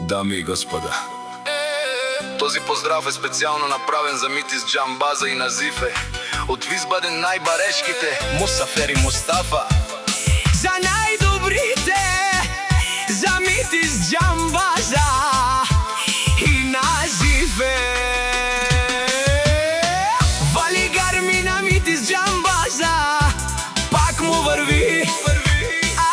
Дами и господа, този поздрав е специално направен за Митис Джамбаза и Назифе от Висбаден, най-барешките Мусафер и Мустафа. За най-добрите, за Митис Джамбаза и Назифе. Вали гарми на Митис Джамбаза, пак му върви.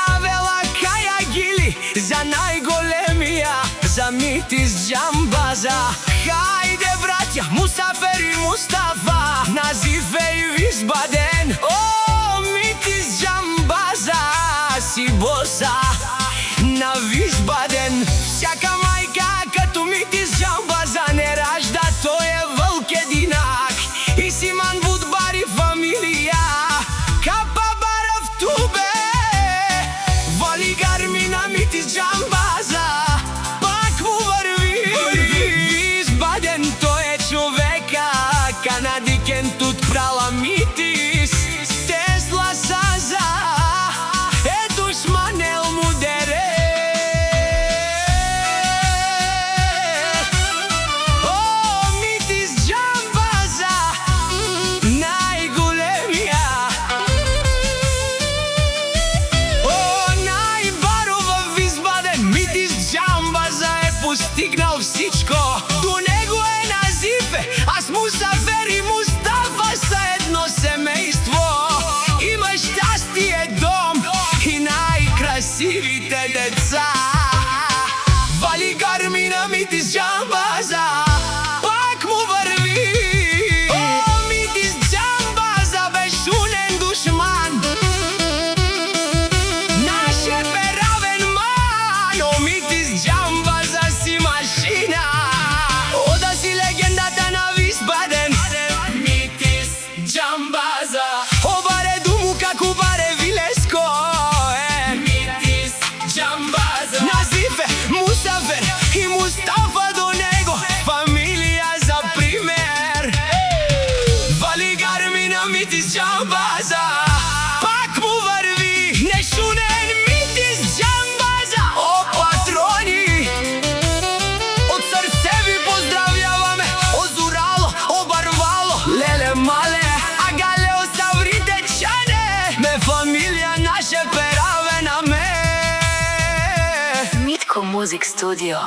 Авела Кая Гили за най-големия, за Митис Джамбаза. Хайде, братя, Мусафер и Мустафа, Назифе и Висбаден. О, Митис Джамбаза си боса на Висбаден. Всяка майка като Митис Джамбаза не ражда, той е вълк единак. И Симан Будбари фамилия, Капа Бара в Тубе. Вали гарми на Митис Джамбаза, пак му върви. Висбаден, той е човека, канадикен тут прала Митис. Тесла Саза, е душманел мудере. О, Митис Джамбаза, най-големия. О, най-баро във Висбаден, Митис Джамбаза е постигнал всичко. До него е Назифе, аз Мусафер и Мустафа са едно семейство. Има щастие, дом и най-красивите деца. Вали гарми на Митис Джамбаза, пак му върви. О, Митис Джамбаза, бешунен душман, наше перавен ман. О, Митис Джамбаза си машина. О, да си легендата на Висбаден, Митис Джамбаза. О, баре думу како баре Вилеско, Митис Джамбаза. Назифе, Мусафер и Мустафа до него, фамилия за пример. Вали гарми на Митис Джамбаза, пак му върви. Нешунен Митис Джамбаза. О, патрони, от сърце ви поздравяваме. Озурало, обарвало, леле мале, агалео саврите чане. Ме фамилия наше перавена ме. Mitko Music Studio.